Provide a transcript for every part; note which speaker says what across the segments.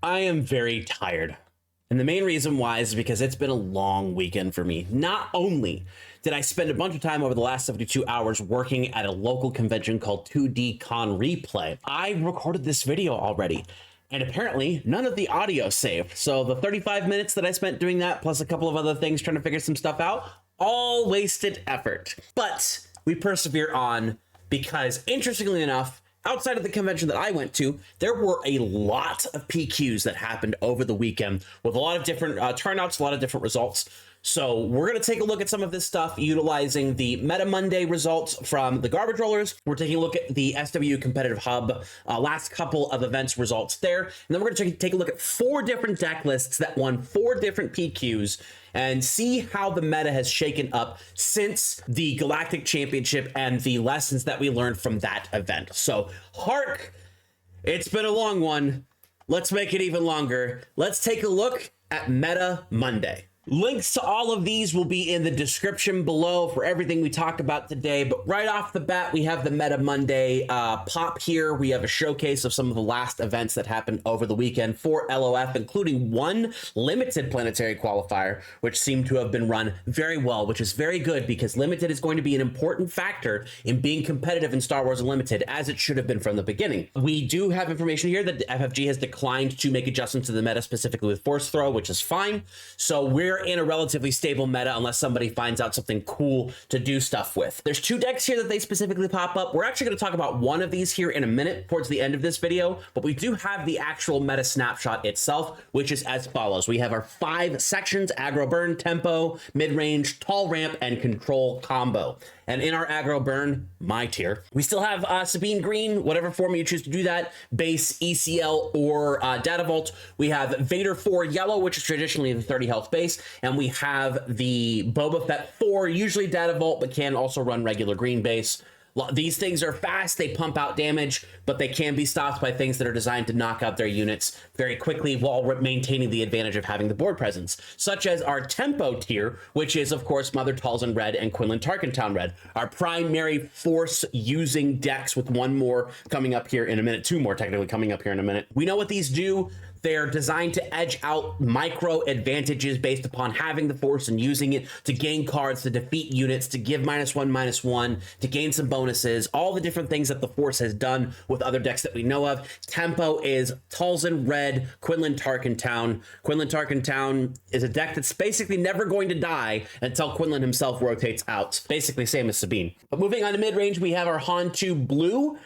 Speaker 1: I am very tired. And the main reason why is because it's been a long weekend for me. Not only did I spend a bunch of time over the last 72 hours working at a local convention called 2D Con Replay, I recorded this video already. And apparently none of the audio saved. So the 35 minutes that I spent doing that, plus a couple of other things trying to figure some stuff out, all wasted effort. But we persevere on because, interestingly enough, outside of the convention that I went to, there were a lot of PQs that happened over the weekend with a lot of different turnouts, a lot of different results. So we're going to take a look at some of this stuff utilizing the Meta Monday results from the Garbage Rollers. We're taking a look at the SW Competitive Hub, last couple of events results there. And then we're going to take a look at 4 different deck lists that won 4 different PQs and see how the meta has shaken up since the Galactic Championship and the lessons that we learned from that event. So HARK, it's been a long one. Let's make it even longer. Let's take a look at Meta Monday. Links to all of these will be in the description below for everything we talked about today. But right off the bat, we have the Meta Monday pop here. We have a showcase of some of the last events that happened over the weekend for LOF, including one limited Planetary qualifier, which seemed to have been run very well, which is very good because limited is going to be an important factor in being competitive in Star Wars Unlimited, as it should have been from the beginning. We do have information here that the FFG has declined to make adjustments to the meta, specifically with Force Throw, which is fine. So we're in a relatively stable meta unless somebody finds out something cool to do stuff with. There's 2 decks here that they specifically pop up. We're actually going to talk about one of these here in a minute towards the end of this video, but we do have the actual meta snapshot itself, which is as follows. We have our 5 sections: aggro burn, tempo, mid-range, tall ramp, and control combo. And in our aggro burn, my tier, we still have Sabine Green, whatever form you choose to do that, base, ECL, or Data Vault. We have Vader 4 yellow, which is traditionally the 30 health base. And we have the Boba Fett 4, usually Data Vault, but can also run regular green base. These things are fast, they pump out damage, but they can be stopped by things that are designed to knock out their units very quickly while maintaining the advantage of having the board presence, such as our Tempo tier, which is, of course, Mother Talzin red and Quinlan Tarkentown red. Our primary force-using decks with one more coming up here in a minute, 2 more technically coming up here in a minute. We know what these do. They're designed to edge out micro advantages based upon having the force and using it to gain cards, to defeat units, to give -1/-1, to gain some bonuses, all the different things that the force has done with other decks that we know of. Tempo is Talzin red, Quinlan Tarkentown. Quinlan Tarkentown is a deck that's basically never going to die until Quinlan himself rotates out. Basically same as Sabine. But moving on to mid-range, we have our Han 2 blue.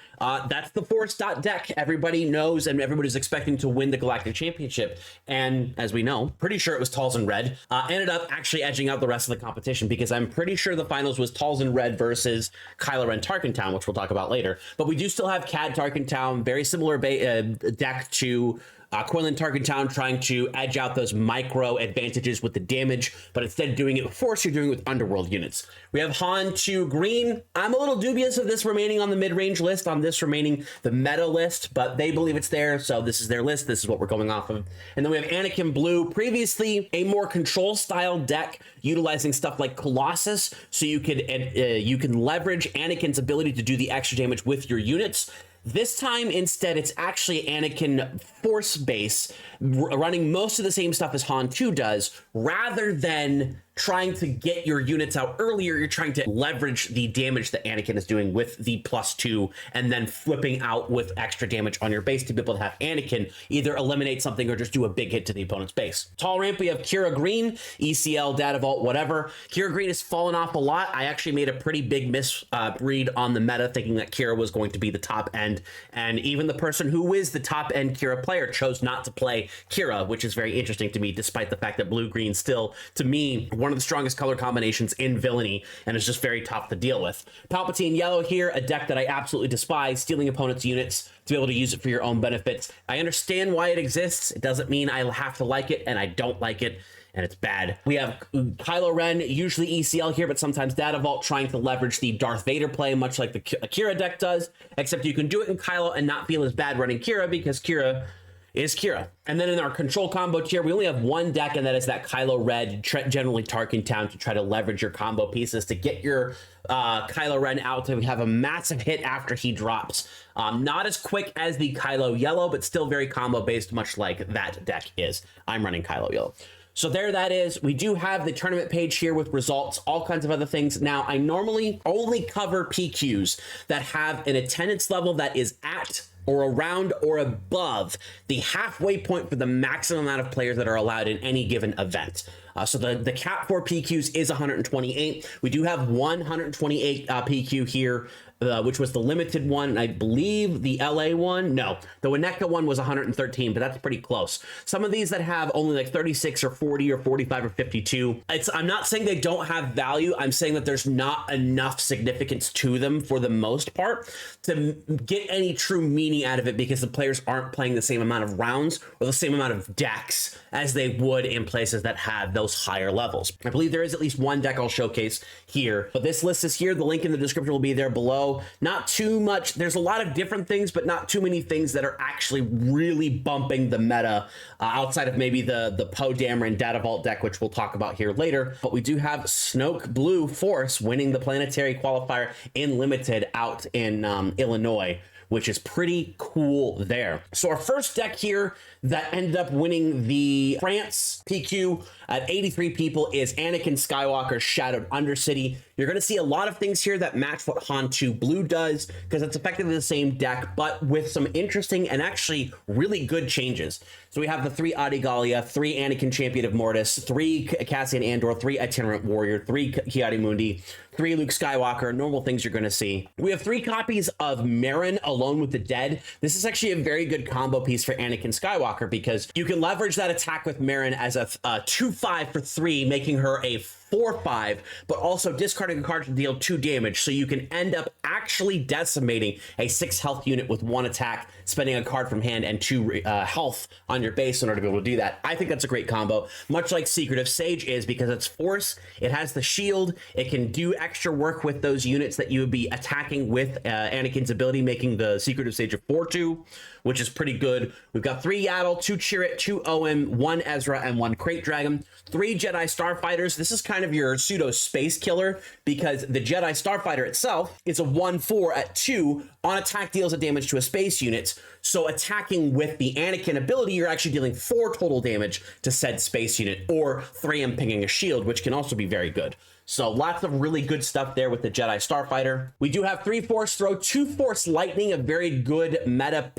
Speaker 1: That's the force deck everybody knows and everybody's expecting to win the Galactic Championship. And as we know, pretty sure it was Talzin red. Ended up actually edging out the rest of the competition because I'm pretty sure the finals was Talzin red versus Kylo Ren Tarkentown, which we'll talk about later. But we do still have Cad Tarkentown, very similar deck to Quinlan Tarkentown, trying to edge out those micro advantages with the damage, but instead of doing it with force, you're doing it with underworld units. We have Han 2 green. I'm a little dubious of this remaining on the mid-range list, on this remaining the meta list, but they believe it's there, so this is their list. This is what we're going off of. And then we have Anakin blue, previously a more control style deck utilizing stuff like Colossus, so you can leverage Anakin's ability to do the extra damage with your units. This time, instead, it's actually Anakin Force base running most of the same stuff as Han 2 does, rather than trying to get your units out earlier. You're trying to leverage the damage that Anakin is doing with the +2 and then flipping out with extra damage on your base to be able to have Anakin either eliminate something or just do a big hit to the opponent's base. Tall ramp, we have Kira Green, ECL, Data Vault, whatever. Kira Green has fallen off a lot. I actually made a pretty big misread on the meta, thinking that Kira was going to be the top end, and even the person who is the top end Kira player chose not to play Kira, which is very interesting to me, despite the fact that blue-green still, to me, one of the strongest color combinations in villainy, and it's just very tough to deal with. Palpatine yellow here, a deck that I absolutely despise, stealing opponents' units to be able to use it for your own benefits. I understand why it exists. It doesn't mean I have to like it, and I don't like it, and it's bad. We have Kylo Ren, usually ECL here, but sometimes Data Vault, trying to leverage the Darth Vader play, much like the Kira deck does, except you can do it in Kylo and not feel as bad running Kira, because Kira is Kira. And then in our control combo tier, we only have one deck, and that is that Kylo Ren, generally Tarkin Town, to try to leverage your combo pieces to get your Kylo Ren out to have a massive hit after he drops. Not as quick as the Kylo Yellow, but still very combo based, much like that deck is. I'm running Kylo Yellow. So there that is. We do have the tournament page here with results, all kinds of other things. Now, I normally only cover PQs that have an attendance level that is at or around or above the halfway point for the maximum amount of players that are allowed in any given event. So the cap for PQs is 128. We do have 128 PQ here, which was the limited one. I believe the LA one, no, the Winnetka one was 113, but that's pretty close. Some of these that have only like 36 or 40 or 45 or 52, I'm not saying they don't have value. I'm saying that there's not enough significance to them for the most part to get any true meaning out of it, because the players aren't playing the same amount of rounds or the same amount of decks as they would in places that have those higher levels. I believe there is at least one deck I'll showcase here, but this list is here. The link in the description will be there below. Not too much. There's a lot of different things, but not too many things that are actually really bumping the meta outside of maybe the Poe Dameron Data Vault deck, which we'll talk about here later. But we do have Snoke Blue Force winning the Planetary Qualifier in Limited out in Illinois, which is pretty cool there. So our first deck here that ended up winning the France PQ at 83 people is Anakin Skywalker's Shadowed Undercity. You're going to see a lot of things here that match what Han 2 Blue does, because it's effectively the same deck, but with some interesting and actually really good changes. So we have the 3 Adigalia, 3 Anakin Champion of Mortis, 3 Cassian Andor, 3 Itinerant Warrior, 3 Ki-Adi-Mundi, 3 Luke Skywalker, normal things you're going to see. We have 3 copies of Marin Alone with the Dead. This is actually a very good combo piece for Anakin Skywalker, because you can leverage that attack with Marin as a 2/5 for 3, making her a 4/5, but also discarding a card to deal 2 damage. So you can end up actually decimating a 6 health unit with 1 attack, spending a card from hand and 2 health on your base in order to be able to do that. I think that's a great combo, much like Secretive Sage is, because it's force, it has the shield, it can do extra work with those units that you would be attacking with Anakin's ability, making the Secretive Sage a 4/2, which is pretty good. We've got 3 Yaddle, 2 Chirrut, 2 Owen, 1 Ezra, and 1 Crate Dragon. 3 Jedi Starfighters. This is kind of your pseudo space killer, because the Jedi Starfighter itself is a 1/4 at 2 on attack, deals a damage to a space unit. So attacking with the Anakin ability, you're actually dealing 4 total damage to said space unit, or 3 pinging a shield, which can also be very good. So lots of really good stuff there with the Jedi Starfighter. We do have 3 Force Throw, 2 Force Lightning, a very good meta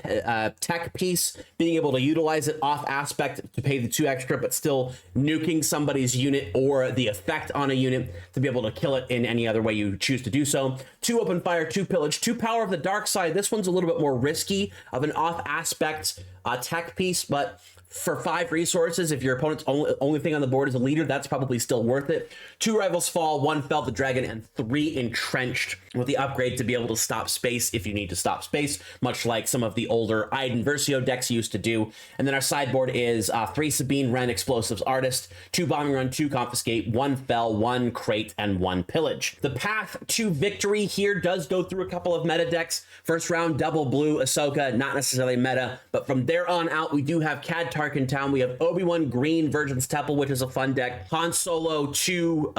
Speaker 1: tech piece, being able to utilize it off aspect to pay the 2 extra, but still nuking somebody's unit or the effect on a unit to be able to kill it in any other way you choose to do so. 2 Open Fire, 2 Pillage, 2 Power of the Dark Side. This one's a little bit more risky of an off aspect tech piece, but for 5 resources, if your opponent's only thing on the board is a leader, that's probably still worth it. 2 Rivals Fall, 1 Fell the Dragon, and 3 Entrenched, with the upgrade to be able to stop space if you need to stop space, much like some of the older Iden Versio decks used to do. And then our sideboard is 3 Sabine Wren Explosives Artist, 2 Bombing Run, 2 Confiscate, 1 Fell, 1 Crate, and 1 Pillage. The path to victory here does go through a couple of meta decks. First round, double blue Ahsoka, not necessarily meta, but from there on out, we do have Cad Tarkin Town. We have Obi-Wan Green Virgin's Temple, which is a fun deck. Han Solo 2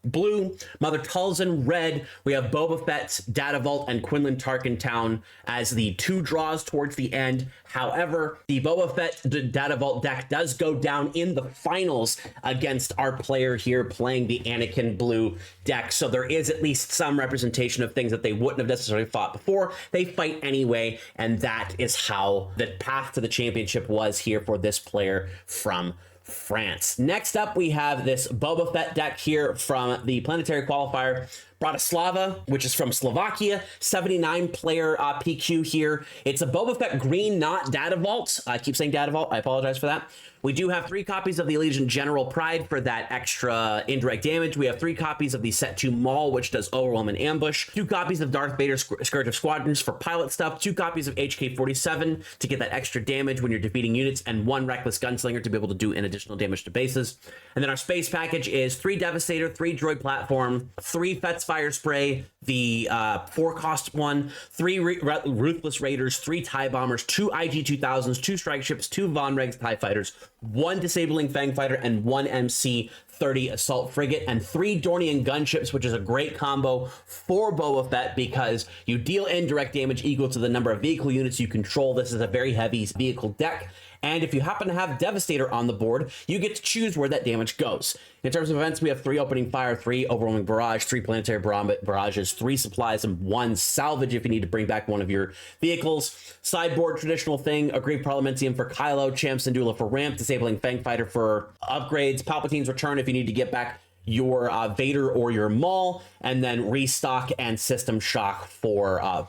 Speaker 1: blue, Mother Talzin red. We have Boba Fett, Data Vault, and Quinlan Tarkin Town as the 2 draws towards the end. However, the Boba Fett Data Vault deck does go down in the finals against our player here playing the Anakin blue deck. So there is at least some representation of things that they wouldn't have necessarily fought before. They fight anyway, and that is how the path to the championship was here for this player from France. Next up, we have this Boba Fett deck here from the Planetary Qualifier. Bratislava, which is from Slovakia, 79 player PQ here. It's a Boba Fett green, not Data Vault. I keep saying Data Vault. I apologize for that. We do have 3 copies of the Allegiant General Pride for that extra indirect damage. We have 3 copies of the Set 2 Maul, which does Overwhelm and Ambush. 2 copies of Darth Vader Scourge of Squadrons for pilot stuff. 2 copies of HK-47 to get that extra damage when you're defeating units, and 1 Reckless Gunslinger to be able to do an additional damage to bases. And then our space package is 3 Devastator, 3 Droid Platform, 3 Fett's Fire Spray, the 4-cost one, 3 Ruthless Raiders, 3 TIE Bombers, 2 IG-2000s, 2 Strike Ships, 2 Von Regs TIE Fighters, 1 Disabling Fang Fighter, and 1 MC-30 Assault Frigate, and 3 Dornian Gunships, which is a great combo for Boba Fett because you deal indirect damage equal to the number of vehicle units you control. This is a very heavy vehicle deck. And if you happen to have Devastator on the board, you get to choose where that damage goes. In terms of events, we have 3 Opening Fire, 3 Overwhelming Barrage, 3 Planetary Barrages, 3 Supplies, and 1 Salvage if you need to bring back one of your vehicles. Sideboard, traditional thing, Aggrieved Parliamentium for Kylo, Champ Syndulla for Ramp, Disabling Fang Fighter for upgrades, Palpatine's Return if you need to get back your Vader or your Maul, and then Restock and System Shock for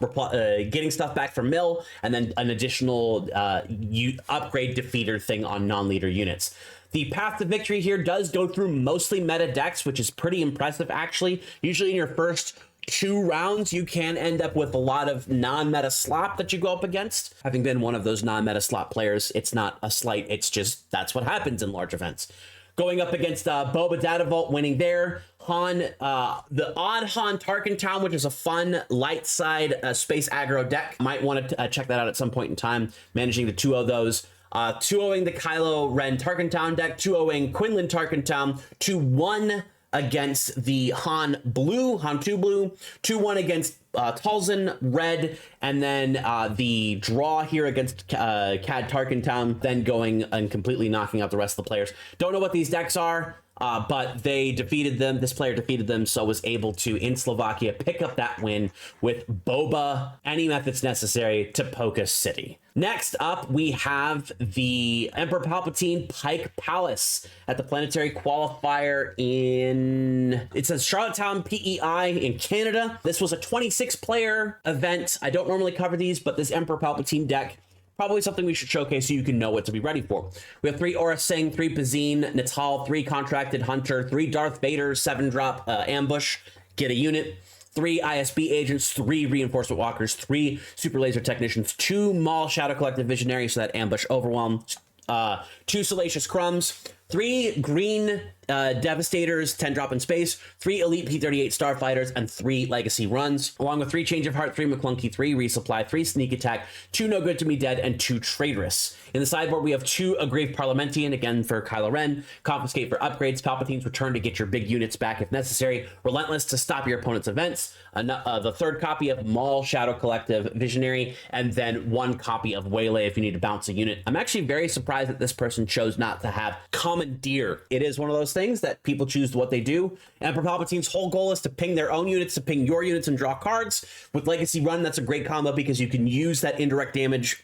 Speaker 1: getting stuff back from Mill, and then an additional upgrade defeater thing on non-leader units. The path to victory here does go through mostly meta decks, which is pretty impressive actually. Usually in your first 2 rounds, you can end up with a lot of non-meta slop that you go up against. Having been one of those non-meta slop players, it's not a slight, it's just that's what happens in large events. Going up against Boba Data Vault, winning there. Han, the odd Han Tarkin Town, which is a fun light side space aggro deck. Might want to check that out at some point in time. Managing to 2-0 those. 2-0ing the Kylo Ren Tarkin Town deck. 2-0ing Quinlan Tarkin Town. 2-1 against the Han 2 Blue. 2-1 against Talzin Red, and then the draw here against Cad Tarkin Town, then going and completely knocking out the rest of the players. Don't know what these decks are, but they defeated them. This player defeated them, so was able to, in Slovakia, pick up that win with Boba, any methods necessary to Pocus City. Next up, we have the Emperor Palpatine Pike Palace at the Planetary Qualifier in, it says Charlottetown, PEI in Canada. This was a 26-player event. I don't normally cover these, but this Emperor Palpatine deck, probably something we should showcase so you can know what to be ready for. We have 3 Aura Singh, 3 Bazine, Natal, 3 Contracted Hunter, 3 Darth Vader, 7-drop Ambush, get a unit, 3 ISB agents, 3 reinforcement walkers, 3 super laser technicians, 2 Maul Shadow Collective Visionaries, so that ambush overwhelm, 2 Salacious Crumbs, 3 green Devastators, 10-drop in space, 3 Elite P-38 Starfighters, and 3 Legacy runs, along with 3 Change of Heart, 3 McClunky, 3 Resupply, 3 Sneak Attack, 2 No Good to Me Dead, and 2 Traitorous. In the sideboard, we have 2 Aggrieved Parliamentian, again for Kylo Ren, Confiscate for upgrades, Palpatine's Return to get your big units back if necessary, Relentless to stop your opponent's events, the 3rd copy of Maul Shadow Collective Visionary, and then 1 copy of Waylay if you need to bounce a unit. I'm actually very surprised that this person chose not to have Commandeer. It is one of those things that people choose what they do. Emperor Palpatine's whole goal is to ping their own units, to ping your units and draw cards. With Legacy Run, that's a great combo because you can use that indirect damage,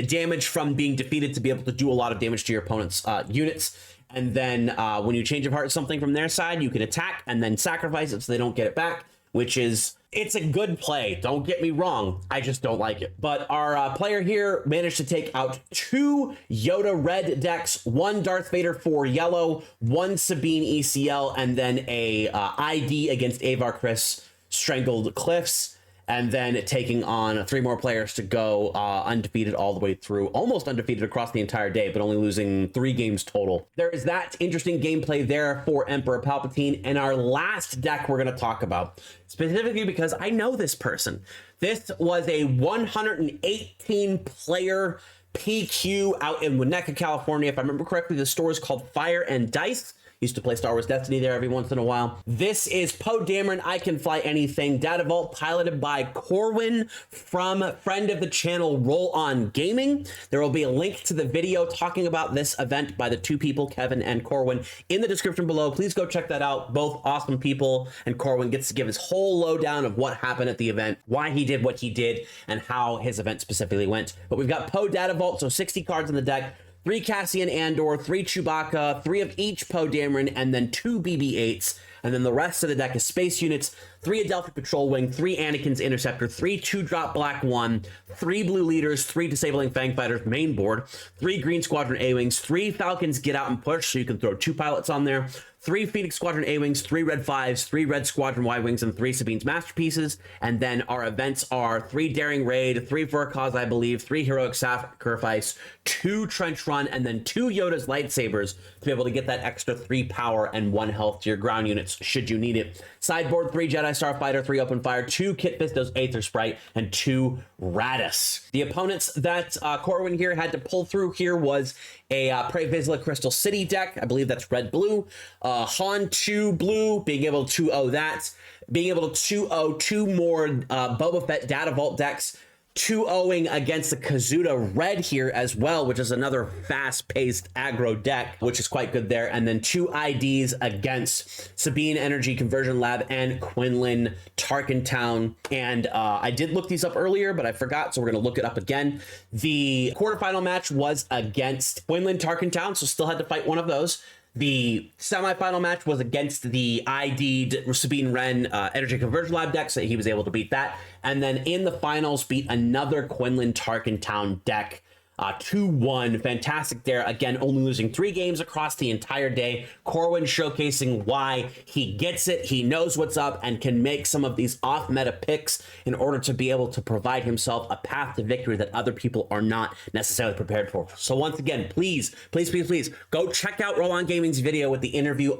Speaker 1: damage from being defeated to be able to do a lot of damage to your opponent's units. And then when you Change of Heart something from their side, you can attack and then sacrifice it so they don't get it back, which is, it's a good play. Don't get me wrong. I just don't like it. But our player here managed to take out 2 Yoda red decks, 1 Darth Vader 4 yellow, 1 Sabine ECL, and then a ID against Avar Kriss Strangled Cliffs. And then taking on 3 more players to go undefeated all the way through, almost undefeated across the entire day, but only losing 3 games total. There is that interesting gameplay there for Emperor Palpatine. And our last deck we're going to talk about, specifically because I know this person. This was a 118-player PQ out in Winnetka, California. If I remember correctly, the store is called Fire and Dice. Used to play Star Wars Destiny there every once in a while. This is Poe Dameron, I Can Fly Anything, Data Vault, piloted by Corwin from friend of the channel Roll On Gaming. There will be a link to the video talking about this event by the 2 people, Kevin and Corwin, in the description below. Please go check that out. Both awesome people, and Corwin gets to give his whole lowdown of what happened at the event, why he did what he did, and how his event specifically went. But we've got Poe Data Vault, so 60 cards in the deck, 3 Cassian Andor, 3 Chewbacca, 3 of each Poe Dameron, and then 2 BB-8s. And then the rest of the deck is space units, 3 Adelphi Patrol Wing, 3 Anakin's Interceptor, 3 2-drop Black 1, 3 Blue Leaders, 3 Disabling Fang Fighters main board, 3 Green Squadron A-Wings, 3 Falcons Get Out and Push, so you can throw 2 pilots on there, 3 Phoenix Squadron A-Wings, 3 Red 5s, 3 Red Squadron Y-Wings, and 3 Sabine's Masterpieces. And then our events are 3 Daring Raid, 3 For a Cause, I believe, 3 Heroic Sacrifice, 2 Trench Run, and then 2 Yoda's Lightsabers to be able to get that extra 3 power and 1 health to your ground units should you need it. Sideboard, 3 Jedi Starfighter, 3 Open Fire, 2 Kit Fisto's Aether Sprite, and 2 Radis. The opponents that Corwin here had to pull through here was a Prey Vizsla Crystal City deck. I believe that's red-blue. Han 2 blue, being able to 2-0 that. Being able to 2-0 2 more Boba Fett Data Vault decks. 2-0ing against the Kazuda red here as well, which is another fast-paced aggro deck, which is quite good there. And then 2 IDs against Sabine Energy Conversion Lab and Quinlan Tarkin Town. And I did look these up earlier, but I forgot, so we're going to look it up again. The quarterfinal match was against Quinlan Tarkin Town, so still had to fight one of those. The semifinal match was against the ID'd Sabine Wren Energy Conversion Lab deck, so he was able to beat that. And then in the finals, beat another Quinlan Tarkin Town deck. 2-1, fantastic there. Again, only losing 3 games across the entire day. Corwin showcasing why he gets it, he knows what's up, and can make some of these off-meta picks in order to be able to provide himself a path to victory that other people are not necessarily prepared for. So once again, please go check out Roll On Gaming's video with the interview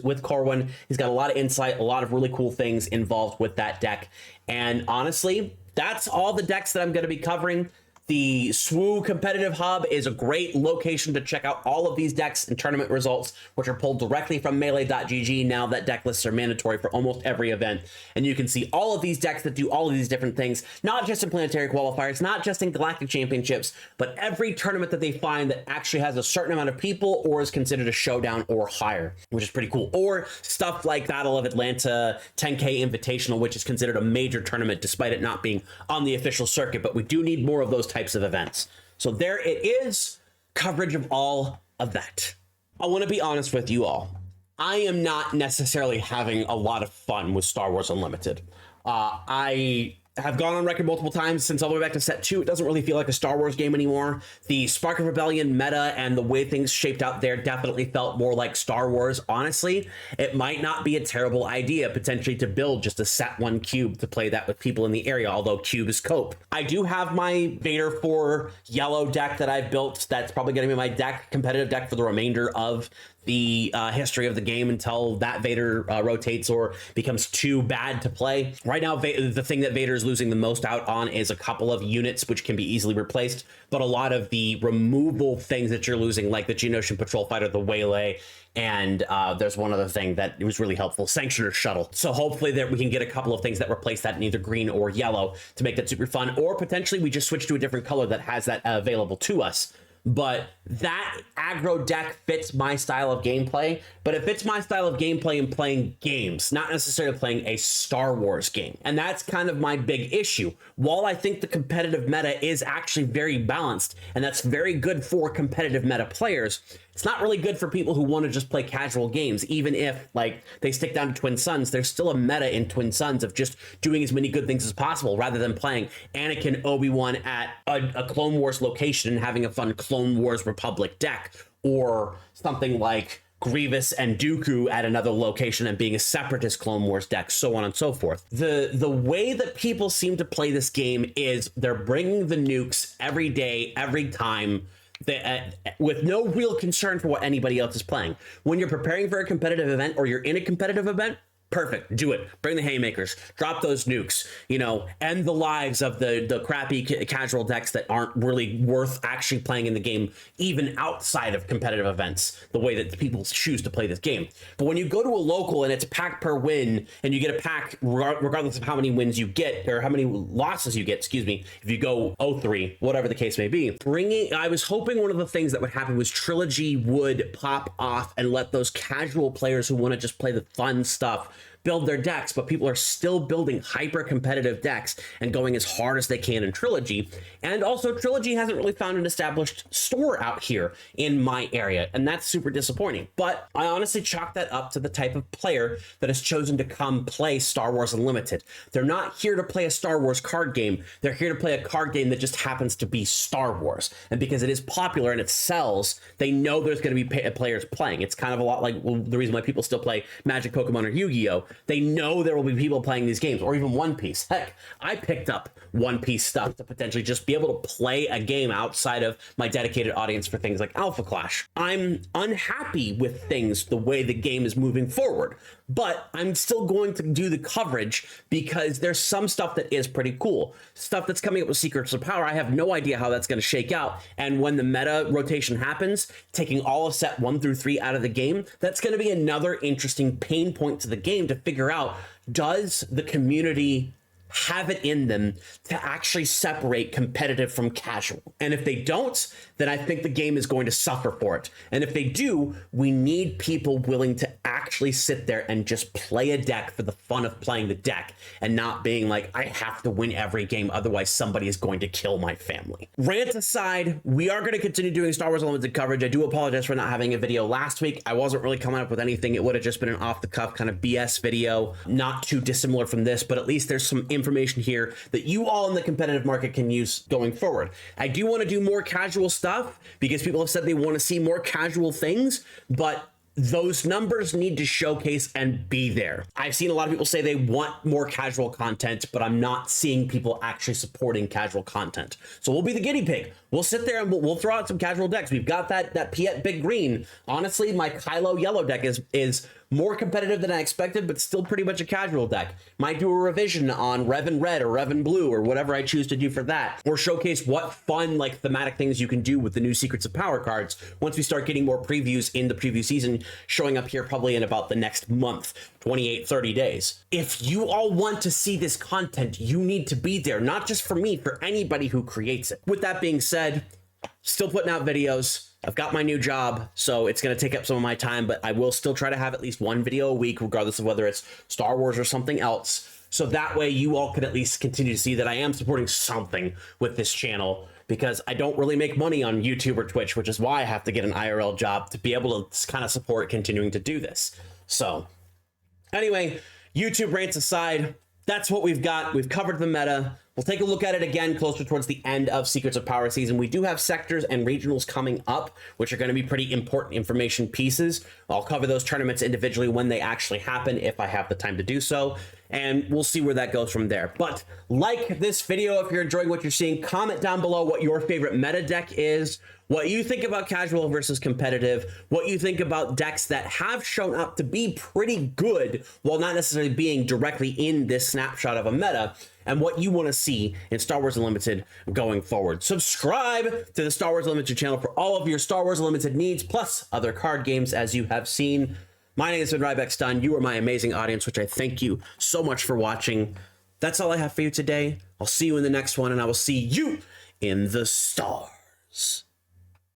Speaker 1: with Corwin. He's got a lot of insight, a lot of really cool things involved with that deck. And honestly, that's all the decks that I'm going to be covering. The SWU Competitive Hub is a great location to check out all of these decks and tournament results, which are pulled directly from Melee.gg. Now that deck lists are mandatory for almost every event. And you can see all of these decks that do all of these different things, not just in Planetary Qualifiers, not just in Galactic Championships, but every tournament that they find that actually has a certain amount of people or is considered a showdown or higher, which is pretty cool. Or stuff like Battle of Atlanta 10K Invitational, which is considered a major tournament despite it not being on the official circuit, but we do need more of those types of events. So there it is, coverage of all of that. I want to be honest with you all. I am not necessarily having a lot of fun with Star Wars Unlimited. I have gone on record multiple times since all the way back to set 2. It doesn't really feel like a Star Wars game anymore. The Spark of Rebellion meta and the way things shaped out there definitely felt more like Star Wars. Honestly, it might not be a terrible idea potentially to build just a set 1 cube to play that with people in the area, although cube is cope. I do have my Vader 4 yellow deck that I've built. That's probably going to be my deck, competitive deck for the remainder of the history of the game until that Vader rotates or becomes too bad to play. Right now, the thing that Vader is losing the most out on is a couple of units which can be easily replaced, but a lot of the removal things that you're losing, like the Geonosian Patrol Fighter, the Waylay, and there's one other thing that was really helpful, Sanctioner Shuttle. So hopefully that we can get a couple of things that replace that in either green or yellow to make that super fun, or potentially we just switch to a different color that has that available to us. But that aggro deck fits my style of gameplay, but it fits my style of gameplay in playing games, not necessarily playing a Star Wars game. And that's kind of my big issue. While I think the competitive meta is actually very balanced, and that's very good for competitive meta players, it's not really good for people who want to just play casual games. Even if, like, they stick down to Twin Suns, there's still a meta in Twin Suns of just doing as many good things as possible rather than playing Anakin Obi-Wan at a Clone Wars location and having a fun Clone Wars Republic deck, or something like Grievous and Dooku at another location and being a separatist Clone Wars deck, so on and so forth. The way that people seem to play this game is they're bringing the nukes every day, every time, with no real concern for what anybody else is playing. When you're preparing for a competitive event or you're in a competitive event, perfect, do it. Bring the haymakers, drop those nukes, you know, end the lives of the crappy casual decks that aren't really worth actually playing in the game, even outside of competitive events, the way that people choose to play this game. But when you go to a local and it's a pack per win, and you get a pack regardless of how many wins you get, or how many losses you get, excuse me, if you go 0-3, whatever the case may be, I was hoping one of the things that would happen was Trilogy would pop off and let those casual players who want to just play the fun stuff build their decks, but people are still building hyper competitive decks and going as hard as they can in Trilogy. And also Trilogy hasn't really found an established store out here in my area, and that's super disappointing. But I honestly chalk that up to the type of player that has chosen to come play Star Wars Unlimited. They're not here to play a Star Wars card game. They're here to play a card game that just happens to be Star Wars. And because it is popular and it sells, they know there's going to be players playing. It's kind of a lot like the reason why people still play Magic, Pokemon, or Yu-Gi-Oh! They know there will be people playing these games, or even One Piece. Heck, I picked up One Piece stuff to potentially just be able to play a game outside of my dedicated audience for things like Alpha Clash. I'm unhappy with things the way the game is moving forward, but I'm still going to do the coverage because there's some stuff that is pretty cool. Stuff that's coming up with Secrets of Power, I have no idea how that's going to shake out. And when the meta rotation happens, taking all of set 1 through 3 out of the game, that's going to be another interesting pain point to the game to figure out, does the community have it in them to actually separate competitive from casual? And if they don't, then I think the game is going to suffer for it. And if they do, we need people willing to actually sit there and just play a deck for the fun of playing the deck and not being like, I have to win every game, otherwise somebody is going to kill my family. Rant aside, we are going to continue doing Star Wars Unlimited coverage. I do apologize for not having a video last week. I wasn't really coming up with anything. It would have just been an off-the-cuff kind of BS video, not too dissimilar from this, but at least there's some information here that you all in the competitive market can use going forward. I do want to do more casual stuff because people have said they want to see more casual things, but those numbers need to showcase and be there. I've seen a lot of people say they want more casual content, but I'm not seeing people actually supporting casual content. So we'll be the guinea pig. We'll sit there and we'll throw out some casual decks. We've got that Piet Big Green. Honestly, my Kylo Yellow deck is more competitive than I expected, but still pretty much a casual deck. Might do a revision on Revan Red or Revan Blue or whatever I choose to do for that, or showcase what fun like thematic things you can do with the new Secrets of Power cards once we start getting more previews in the preview season, showing up here probably in about the next month, 28, 30 days. If you all want to see this content, you need to be there, not just for me, for anybody who creates it. With that being said, still putting out videos. I've got my new job, so it's going to take up some of my time, but I will still try to have at least one video a week, regardless of whether it's Star Wars or something else. So that way you all can at least continue to see that I am supporting something with this channel, because I don't really make money on YouTube or Twitch, which is why I have to get an IRL job to be able to kind of support continuing to do this. So anyway, YouTube rants aside, that's what we've got. We've covered the meta. We'll take a look at it again closer towards the end of Secrets of Power season. We do have sectors and regionals coming up, which are going to be pretty important information pieces. I'll cover those tournaments individually when they actually happen, if I have the time to do so, and we'll see where that goes from there. But like this video if you're enjoying what you're seeing. Comment down below what your favorite meta deck is, what you think about casual versus competitive, what you think about decks that have shown up to be pretty good while not necessarily being directly in this snapshot of a meta, and what you want to see in Star Wars Unlimited going forward. Subscribe to the Star Wars Unlimited channel for all of your Star Wars Unlimited needs, plus other card games as you have seen. My name has been RybackStun. You are my amazing audience, which I thank you so much for watching. That's all I have for you today. I'll see you in the next one, and I will see you in the stars.